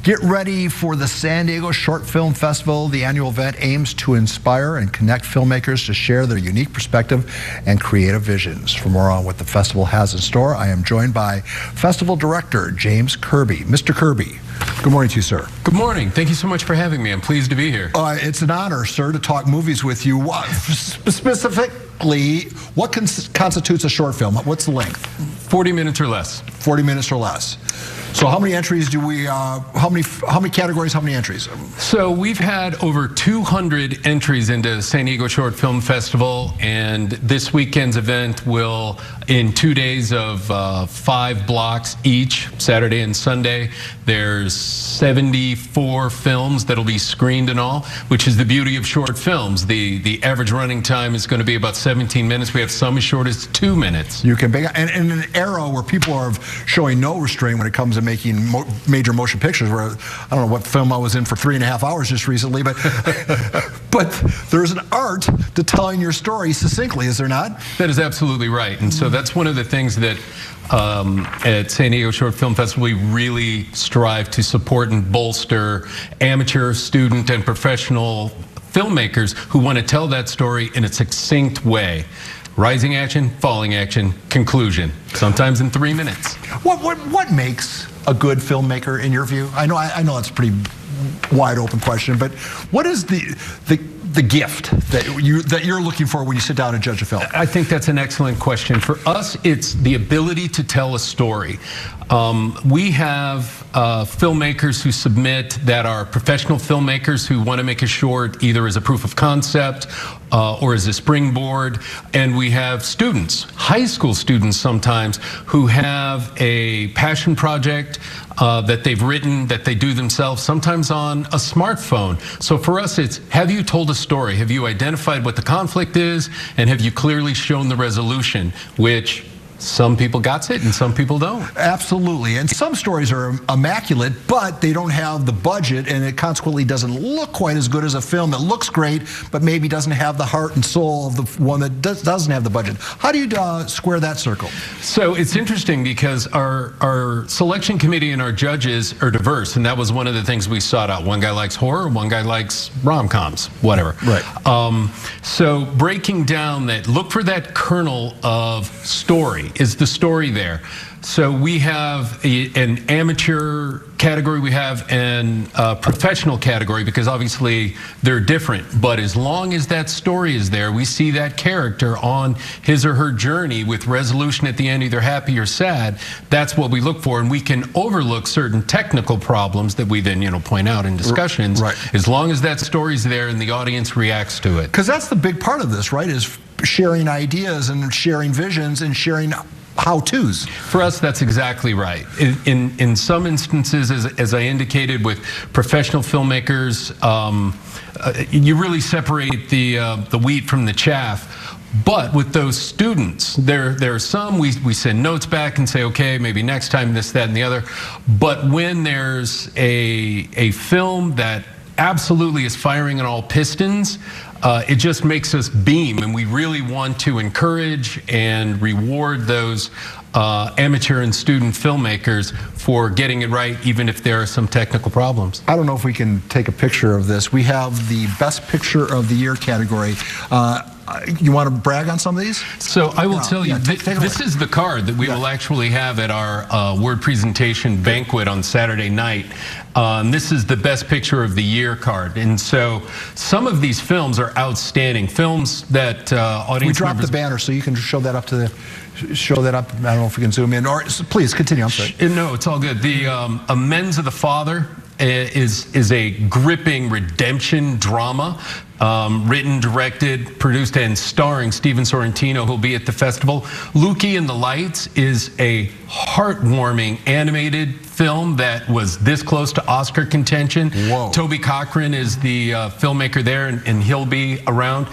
Get ready for the San Diego Short Film Festival. The annual event aims to inspire and connect filmmakers to share their unique perspective and creative visions. For more on what the festival has in store, I am joined by Festival Director James Kirby. Mr. Kirby, good morning to you, sir. Good morning. Thank you so much for having me. I'm pleased to be here. It's an honor, sir, to talk movies with you. Specifically, what constitutes a short film? What's the length? 40 minutes or less. 40 minutes or less. So how many entries do we, how many categories, how many entries? So we've had over 200 entries into San Diego Short Film Festival, and this weekend's event will, in 2 days of 5 blocks each, Saturday and Sunday, there's 74 films that'll be screened in all, which is the beauty of short films. The average running time is going to be about 17 minutes. We have some as short as 2 minutes. You can, and in an era where people are showing no restraint when it comes to making major motion pictures, where I don't know what film I was in for 3.5 hours just recently, but there's an art to telling your story succinctly, is there not? That is absolutely right, and so that's one of the things that at San Diego Short Film Festival we really strive to support and bolster amateur, student, and professional filmmakers who want to tell that story in a succinct way. Rising action, falling action, conclusion, sometimes in 3 minutes. What makes a good filmmaker in your view? I know that's a pretty wide open question, but what is the gift that you're looking for when you sit down and judge a film? I think that's an excellent question. For us, it's the ability to tell a story. We have filmmakers who submit that are professional filmmakers who want to make a short either as a proof of concept or as a springboard, and we have students, high school students sometimes, who have a passion project that they've written, that they do themselves, sometimes on a smartphone. So for us, it's, have you told a story? Have you identified what the conflict is? And have you clearly shown the resolution? Which some people got it and some people don't. Absolutely. And some stories are immaculate, but they don't have the budget, and it consequently doesn't look quite as good as a film that looks great, but maybe doesn't have the heart and soul of the one that doesn't have the budget. How do you square that circle? So it's interesting because our selection committee and our judges are diverse, and that was one of the things we sought out. One guy likes horror, one guy likes rom-coms, whatever. Right. So breaking down that, look for that kernel of story. Is the story there? So we have an amateur category, we have an professional category, because obviously they're different. But as long as that story is there, we see that character on his or her journey with resolution at the end, either happy or sad. That's what we look for, and we can overlook certain technical problems that we then, point out in discussions. Right. As long as that story's there and the audience reacts to it. Because that's the big part of this, right? Is sharing ideas and sharing visions and sharing how-tos. For us, that's exactly right. In some instances, as I indicated, with professional filmmakers, you really separate the wheat from the chaff. But with those students, there are some we send notes back and say, okay, maybe next time this, that, and the other. But when there's a film that absolutely is firing on all pistons, it just makes us beam, and we really want to encourage and reward those amateur and student filmmakers for getting it right, even if there are some technical problems. I don't know if we can take a picture of this. We have the Best Picture of the Year category. You want to brag on some of these? So I will tell you, this is the card that we will actually have at our word presentation banquet on Saturday night. This is the Best Picture of the Year card. And so some of these films are outstanding. Films that audience We dropped the banner, so you can show that up to the... Show that up. I don't know if we can zoom in. Or please continue. I'm sorry. No, it's all good. The Amends of the Father is a gripping redemption drama, written, directed, produced, and starring Steven Sorrentino, who'll be at the festival. Lukey and the Lights is a heartwarming animated film that was this close to Oscar contention. Whoa. Toby Cochran is the filmmaker there, and he'll be around.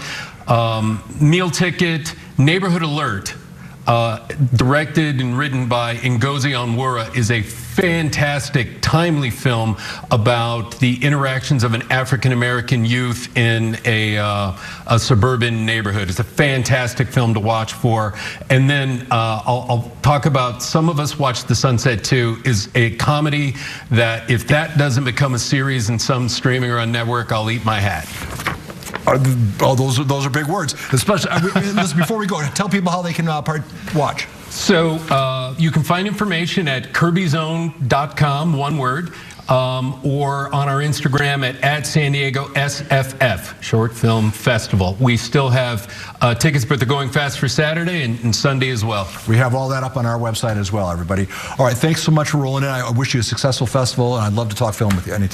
Meal Ticket, Neighborhood Alert. directed and written by Ngozi Onwurah, is a fantastic, timely film about the interactions of an African-American youth in a suburban neighborhood. It's a fantastic film to watch for. And then I'll talk about Some of Us Watch the Sunset Too, is a comedy that if that doesn't become a series in some streaming or on network, I'll eat my hat. Oh, those are big words. Especially, listen, before we go, tell people how they can watch. So you can find information at kirbysone.com, one word, or on our Instagram at San Diego SFF, Short Film Festival. We still have tickets, but they're going fast for Saturday and Sunday as well. We have all that up on our website as well, everybody. All right, thanks so much for rolling in. I wish you a successful festival, and I'd love to talk film with you anytime.